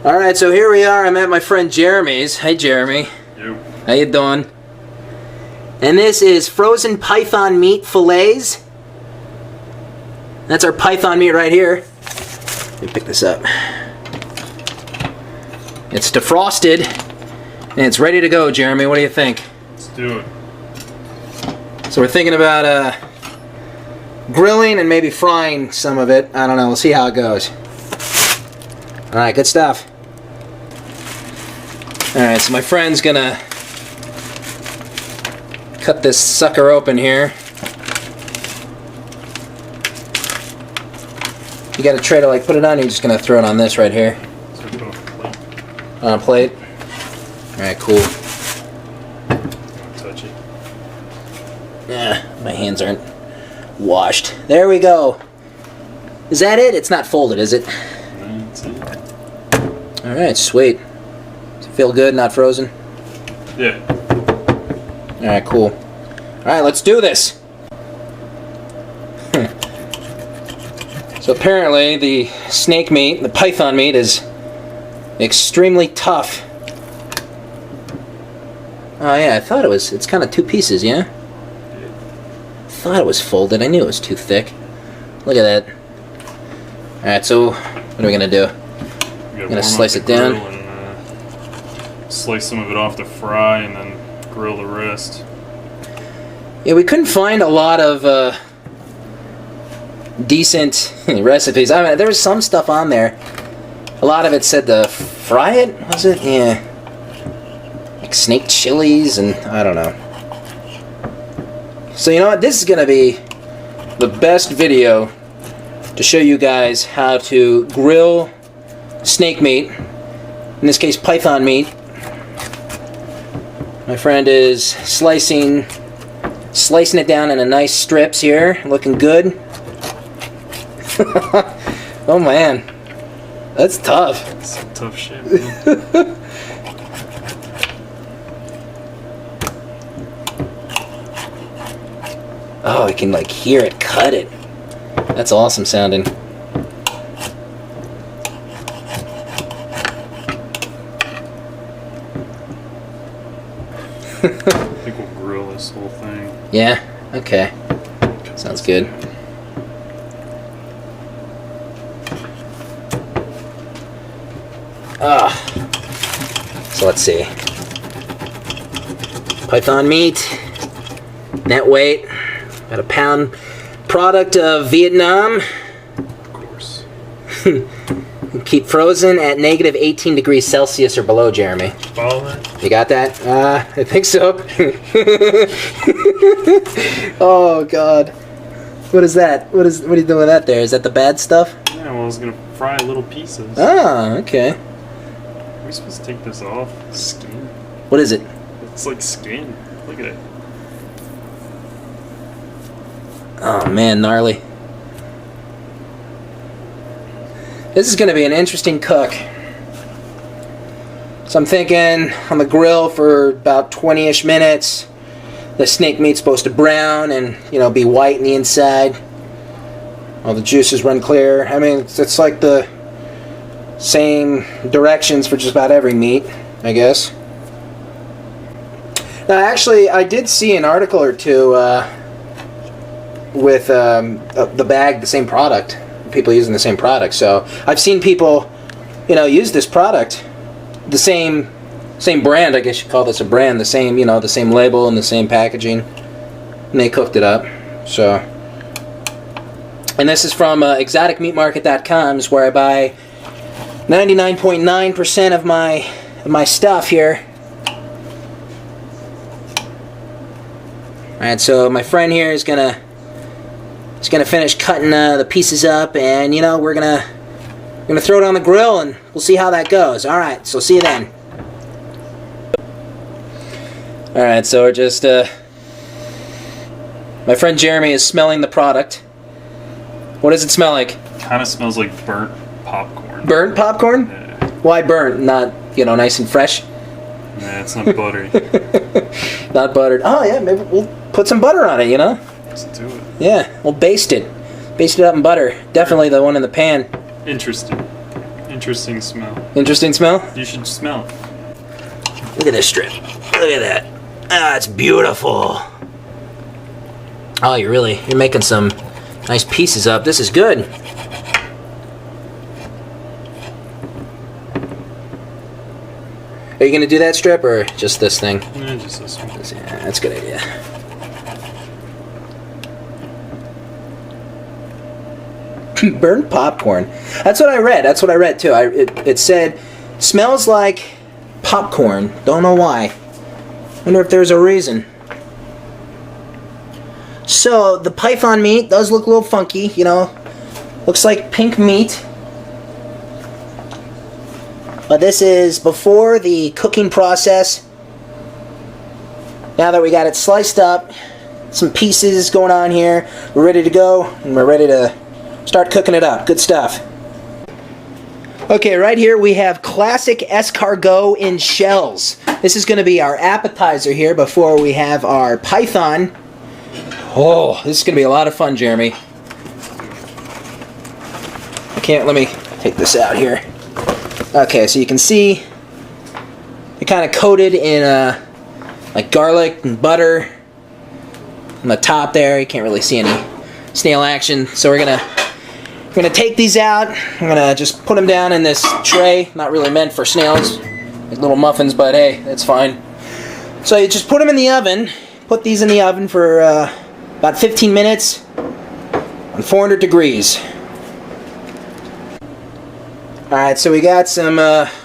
Alright, so here we are. I'm at my friend Jeremy's. Hey Jeremy. Yo. How you doing? And this is frozen python meat fillets. That's our python meat right here. Let me pick this up. It's defrosted and it's ready to go, Jeremy. What do you think? Let's do it. So we're thinking about grilling and maybe frying some of it. I don't know. We'll see how it goes. Alright, good stuff. Alright, so my friend's gonna cut this sucker open here. You got a tray to like put it on, or you're just gonna throw it on this right here? So put it on a plate. On a plate? Alright, cool. Don't touch it. Yeah, my hands aren't washed. There we go. Is that it? It's not folded, is it? That's it. Alright, sweet. Does it feel good, not frozen? Yeah. Alright, cool. Alright, let's do this! So apparently the snake meat, the python meat, is extremely tough. Oh yeah, I thought it was, it's kind of two pieces, yeah? I thought it was folded, I knew it was too thick. Look at that. Alright, so what are we gonna do? I'm gonna slice it down. And, slice some of it off to fry and then grill the rest. Yeah, we couldn't find a lot of decent recipes. I mean, there was some stuff on there. A lot of it said to fry it, was it? Yeah. Like snake chilies and I don't know. So you know what? This is going to be the best video to show you guys how to grill snake meat. In this case, python meat. My friend is slicing it down into nice strips here. Looking good. Oh man, that's tough. That's some tough shit, man. Oh, I can like hear it cut it. That's awesome sounding. I think we'll grill this whole thing. Yeah? Okay. Sounds good. So let's see. Python meat, net weight, about a pound. Product of Vietnam. Of course. Keep frozen at negative 18 degrees Celsius or below, Jeremy. Follow that? You got that? I think so. Oh God. What is that? What are you doing with that there? Is that the bad stuff? Yeah, well, I was gonna fry little pieces. Ah, okay. Are we supposed to take this off? Skin? What is it? It's like skin. Look at it. Oh man, gnarly. This is going to be an interesting cook. So I'm thinking on the grill for about 20-ish minutes. The snake meat's supposed to brown and, you know, be white in the inside. All the juices run clear. I mean, it's like the same directions for just about every meat, I guess. Now, actually, I did see an article or two with the bag, the same product. People using the same product. So I've seen people, you know, use this product, the same brand. I guess you call this a brand. The same, you know, the same label and the same packaging. And they cooked it up. So, and this is from exoticmeatmarket.com, is where I buy 99.9% of my stuff here. Alright, so my friend here is gonna finish cutting the pieces up, and you know, we're gonna throw it on the grill and we'll see how that goes. Alright, so see you then. Alright, so we're just my friend Jeremy is smelling the product. What does it smell like? Kind of smells like burnt popcorn. Burnt popcorn? Yeah. Why burnt? Not, you know, nice and fresh? Nah, it's not buttery. Not buttered. Oh yeah, maybe we'll put some butter on it, you know? Let's do it. Yeah, we'll baste it. Baste it up in butter. Definitely the one in the pan. Interesting. Interesting smell. Interesting smell? You should smell it. Look at this strip. Look at that. Ah, it's beautiful. Oh, you're making some nice pieces up. This is good. Are you gonna do that strip or just this thing? No, just this one. Yeah, that's a good idea. Burnt popcorn. That's what I read. That's what I read too. It said smells like popcorn. Don't know why. Wonder if there's a reason. So the python meat does look a little funky, you know. Looks like pink meat. But this is before the cooking process. Now that we got it sliced up, some pieces going on here, we're ready to go, and we're ready to start cooking it up. Good stuff. Okay, right here we have classic escargot in shells. This is going to be our appetizer here before we have our python. Oh, this is going to be a lot of fun, Jeremy. Let me take this out here. Okay, so you can see it kind of coated in like garlic and butter on the top there. You can't really see any snail action, so we're gonna take these out. I'm gonna just put them down in this tray. Not really meant for snails, like little muffins, but hey, that's fine. So you just put them in the oven. Put these in the oven for about 15 minutes on 400 degrees. Alright, so we got some,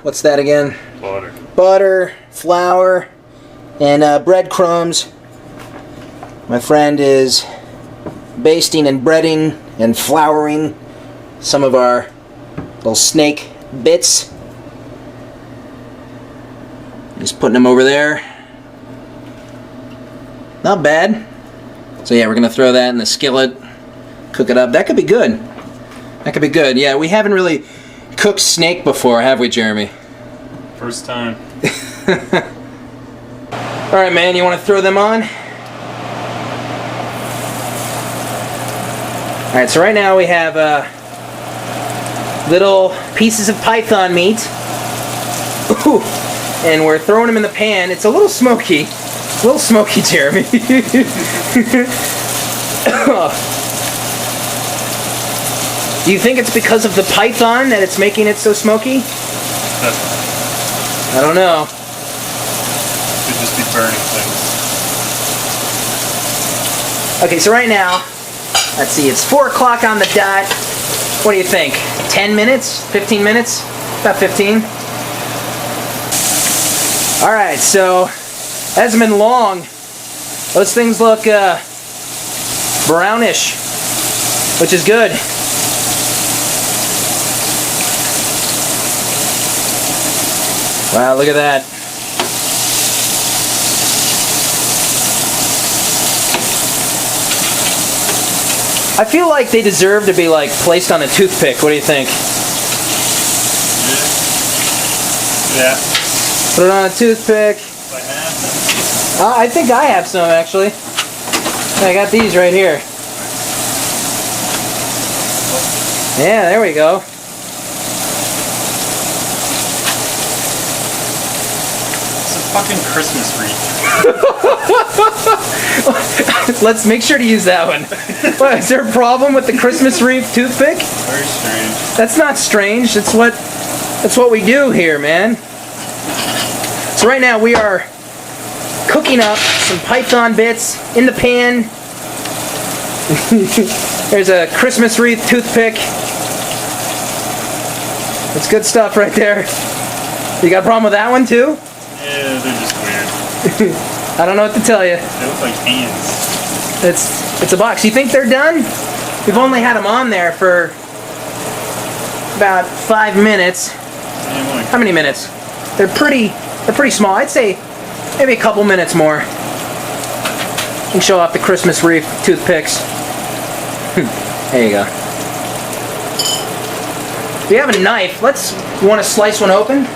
what's that again? Butter. Butter, flour, and breadcrumbs. My friend is basting and breading and flouring some of our little snake bits. Just putting them over there. Not bad. So yeah, we're going to throw that in the skillet, cook it up. That could be good. That could be good. Yeah, we haven't really cooked snake before, have we, Jeremy? First time. Alright, man, you want to throw them on? Alright, so right now we have little pieces of python meat. Ooh, and we're throwing them in the pan. It's a little smoky. A little smoky, Jeremy. Do you think it's because of the python that it's making it so smoky? I don't know. Could just be burning things. Okay, so right now, let's see, it's 4 o'clock on the dot. What do you think? 10 minutes? 15 minutes? About 15. Alright, so, hasn't been long. Those things look brownish, which is good. Wow, look at that. I feel like they deserve to be like placed on a toothpick. What do you think? Yeah. Put it on a toothpick. If I have them. I think I have some actually. I got these right here. Yeah, there we go. Fucking Christmas wreath. Let's make sure to use that one. What, is there a problem with the Christmas wreath toothpick? Very strange. That's not strange. That's what we do here, man. So right now we are cooking up some python bits in the pan. There's a Christmas wreath toothpick. That's good stuff right there. You got a problem with that one too? Yeah, they're just weird. I don't know what to tell you. They look like hands. It's a box. You think they're done? We've only had them on there for about 5 minutes. How many minutes? They're pretty small. I'd say maybe a couple minutes more. You can show off the Christmas wreath toothpicks. There you go. We have a knife. You want to slice one open?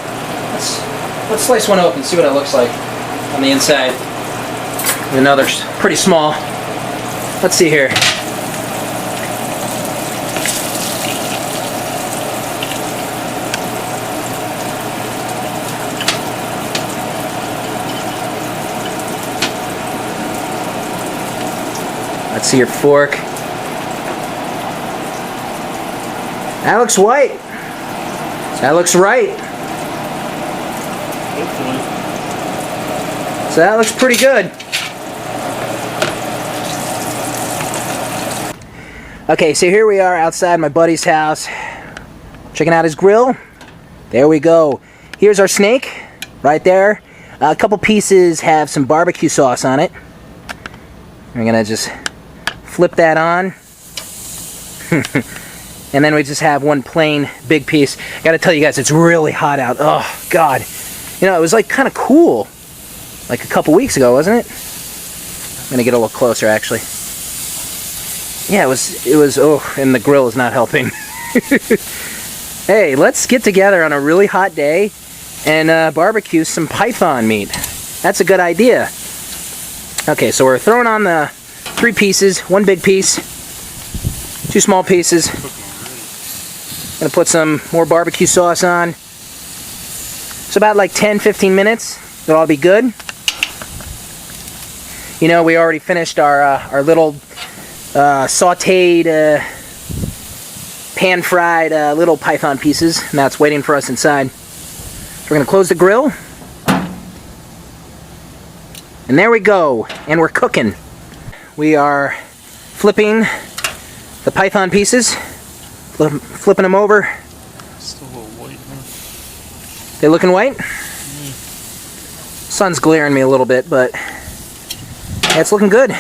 Let's slice one open, see what it looks like on the inside. You know, they're pretty small. Let's see here. Let's see your fork. That looks white. That looks right. Hopefully. So that looks pretty good. Okay, so here we are outside my buddy's house, checking out his grill. There we go. Here's our snake, right there. A couple pieces have some barbecue sauce on it. We're gonna just flip that on. And then we just have one plain big piece. Gotta tell you guys, it's really hot out. Oh, God. You know, it was like kind of cool like a couple weeks ago, wasn't it? I'm gonna get a little closer, actually. Yeah, it was, oh, and the grill is not helping. Hey, let's get together on a really hot day and barbecue some python meat. That's a good idea. Okay, so we're throwing on the 3 pieces, 1 big piece, 2 small pieces. Gonna put some more barbecue sauce on. It's about like 10-15 minutes. It'll all be good. You know, we already finished our little sauteed, pan-fried little python pieces, and that's waiting for us inside. So we're gonna close the grill. And there we go, and we're cooking. We are flipping the python pieces. Flipping them over. Still a little white, huh? They looking white? Sun's glaring me a little bit, but yeah, it's looking good.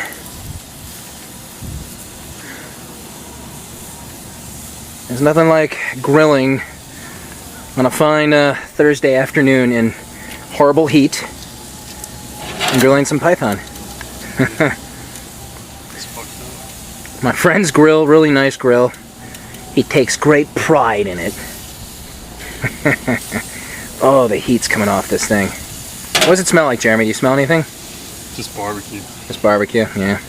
There's nothing like grilling on a fine Thursday afternoon in horrible heat and grilling some python. My friend's grill, really nice grill. He takes great pride in it. Oh, the heat's coming off this thing. What does it smell like, Jeremy? Do you smell anything? Just barbecue. Just barbecue, yeah.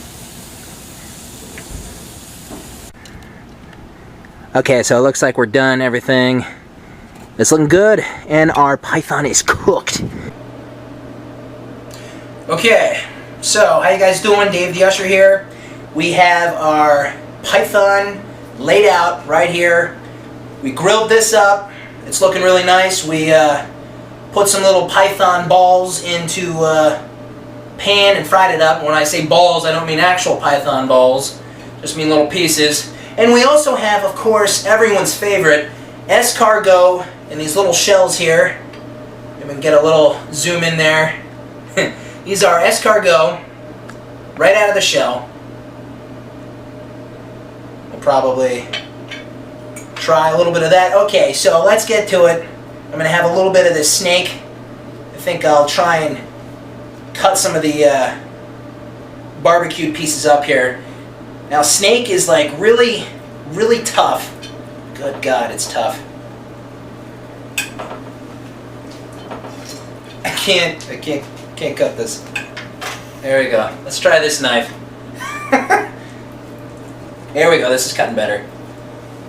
Okay, so it looks like we're done everything. It's looking good, and our python is cooked. Okay, so how you guys doing? Dave the Usher here. We have our python laid out right here. We grilled this up. It's looking really nice. We put some little python balls into pan and fried it up. When I say balls, I don't mean actual python balls. Just mean little pieces. And we also have, of course, everyone's favorite escargot in these little shells here. Maybe we can get a little zoom in there. These are escargot right out of the shell. We'll probably try a little bit of that. Okay, so let's get to it. I'm going to have a little bit of this snake. I think I'll try and cut some of the barbecued pieces up here. Now, snake is like really, really tough. Good God, it's tough. I can't cut this. There we go. Let's try this knife. There we go. This is cutting better.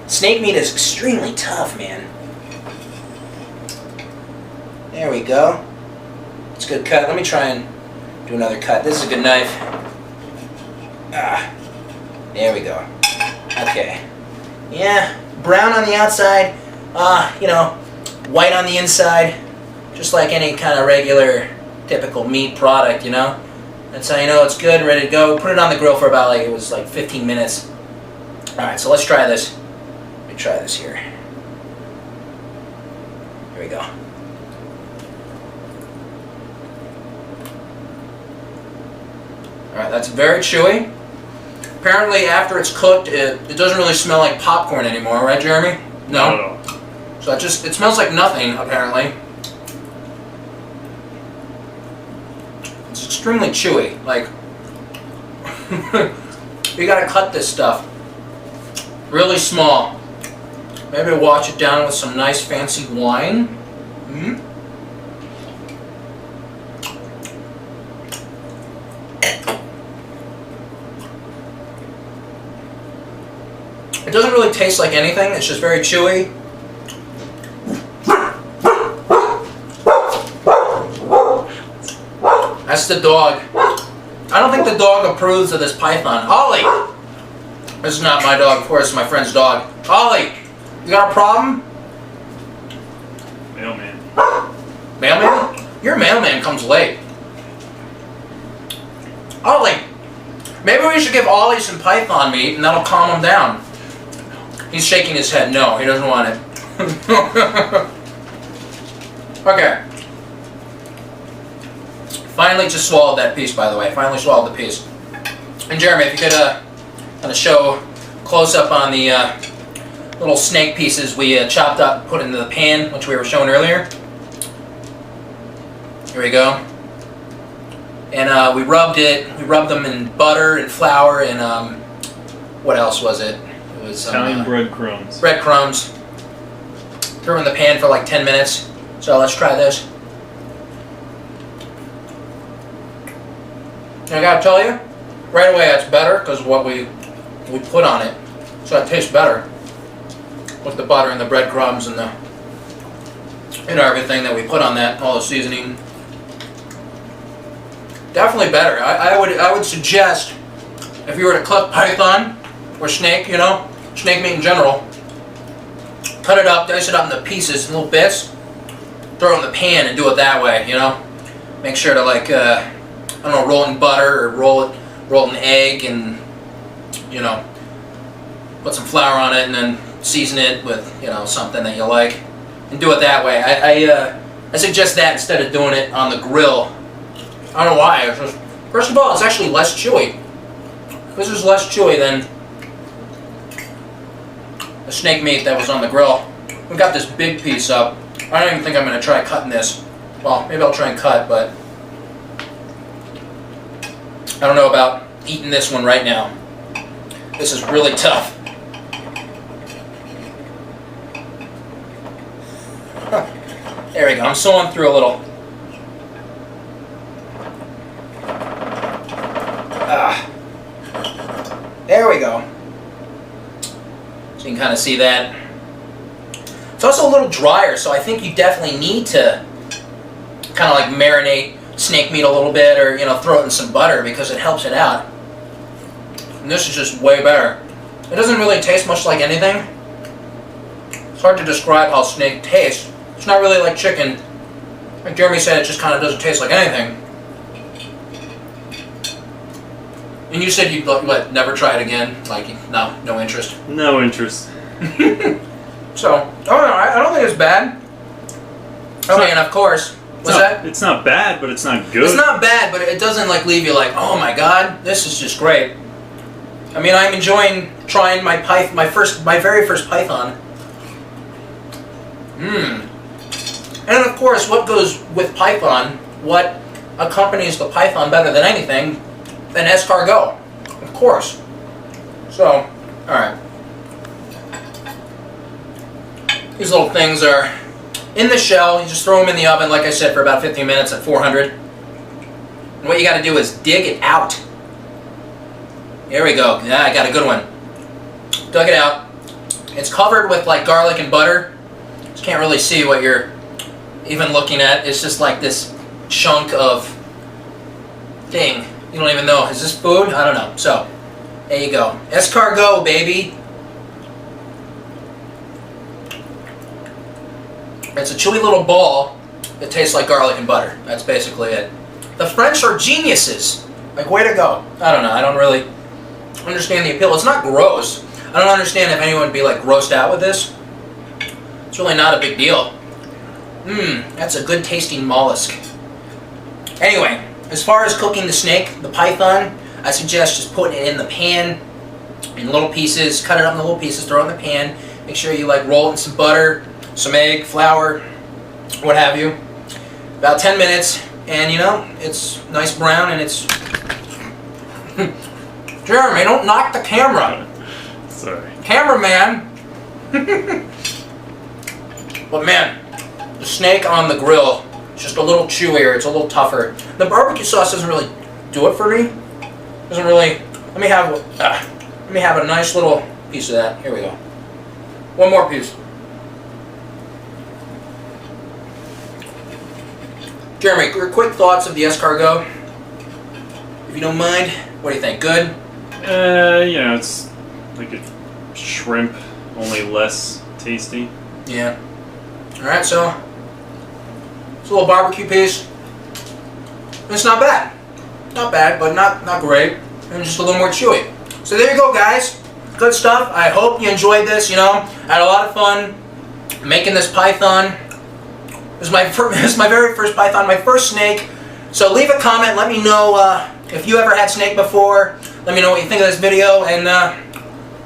Snake meat is extremely tough, man. There we go. It's a good cut. Let me try and do another cut. This is a good knife. There we go. Okay. Yeah, brown on the outside, you know, white on the inside, just like any kind of regular, typical meat product, you know. That's how you know it's good, ready to go. Put it on the grill for about, it was like 15 minutes. Alright, so let's try this. Let me try this here. Here we go. Alright, that's very chewy. Apparently, after it's cooked, it doesn't really smell like popcorn anymore, right, Jeremy? No? No. So it smells like nothing, apparently. It's extremely chewy. Like, you gotta cut this stuff really small. Maybe wash it down with some nice fancy wine. Mm-hmm. It doesn't really taste like anything, it's just very chewy. That's the dog. I don't think the dog approves of this python. Ollie! This is not my dog, of course, it's my friend's dog. Ollie! You got a problem? Mailman. Mailman? Your mailman comes late. Ollie! Maybe we should give Ollie some python meat and that'll calm him down. He's shaking his head. No, he doesn't want it. Okay. Finally just swallowed that piece, by the way. Finally swallowed the piece. And Jeremy, if you could kind of show close up on the little snake pieces we chopped up and put into the pan, which we were showing earlier. Here we go. And we rubbed them in butter and flour and what else was it? It was Italian breadcrumbs. Breadcrumbs. Threw in the pan for like 10 minutes. So let's try this. And I gotta tell you, right away that's better because of what we put on it. So it tastes better with the butter and the breadcrumbs and the everything that we put on that, all the seasoning. Definitely better. I would suggest if you were to cook python or snake, you know, snake meat in general, cut it up, dice it up into pieces, little bits, throw it in the pan and do it that way, you know. Make sure to like, I don't know, roll it in butter or roll it in egg and, you know, put some flour on it and then season it with, you know, something that you like and do it that way. I suggest that instead of doing it on the grill. I don't know why. It's just, first of all, it's actually less chewy. This is less chewy than the snake meat that was on the grill. We got this big piece up. I don't even think I'm going to try cutting this. Well, maybe I'll try and cut, but I don't know about eating this one right now. This is really tough. There we go. I'm sawing through a little. There we go. So you can kind of see that. It's also a little drier, so I think you definitely need to kind of like marinate snake meat a little bit or, you know, throw it in some butter because it helps it out. And this is just way better. It doesn't really taste much like anything. It's hard to describe how snake tastes. It's not really like chicken. Like Jeremy said, it just kind of doesn't taste like anything. And you said you'd what, never try it again? Like, no interest? No interest. So, I don't think it's bad. Okay, and of course, what's that? It's not bad, but it's not good. It's not bad, but it doesn't like leave you like, oh my god, this is just great. I mean, I'm enjoying trying my very first python. And of course, what goes with python? What accompanies the python better than anything? Than escargot, of course. So, all right. These little things are in the shell. You just throw them in the oven, like I said, for about 15 minutes at 400. And what you got to do is dig it out. There we go. Yeah, I got a good one. Dug it out. It's covered with like garlic and butter. Just can't really see what you're even looking at. It's just like this chunk of thing. You don't even know. Is this food? I don't know. So, there you go. Escargot, baby. It's a chewy little ball that tastes like garlic and butter. That's basically it. The French are geniuses. Like, way to go. I don't know. I don't really understand the appeal. It's not gross. I don't understand if anyone would be like grossed out with this. It's really not a big deal. That's a good tasting mollusk. Anyway. As far as cooking the snake, the python, I suggest just putting it in the pan in little pieces, cut it up in little pieces, throw it in the pan, make sure you like roll it in some butter, some egg, flour, what have you. About 10 minutes, and you know, it's nice brown and it's... Jeremy, don't knock the camera! Sorry. Cameraman! But man, the snake on the grill, it's just a little chewier, it's a little tougher. The barbecue sauce doesn't really do it for me. Doesn't really. Let me have a nice little piece of that. Here we go. One more piece. Jeremy, your quick thoughts of the escargot If you don't mind, what do you think? Good? It's like a shrimp, only less tasty. Yeah. Alright, so it's a little barbecue piece. It's not bad. Not bad, but not great. And just a little more chewy. So there you go, guys. Good stuff. I hope you enjoyed this. I had a lot of fun making this python. This is my very first python, my first snake. So leave a comment. Let me know if you ever had snake before. Let me know what you think of this video, and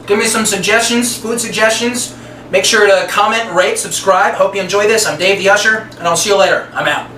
give me some suggestions, food suggestions. Make sure to comment, rate, subscribe. Hope you enjoy this. I'm Dave the Usher, and I'll see you later. I'm out.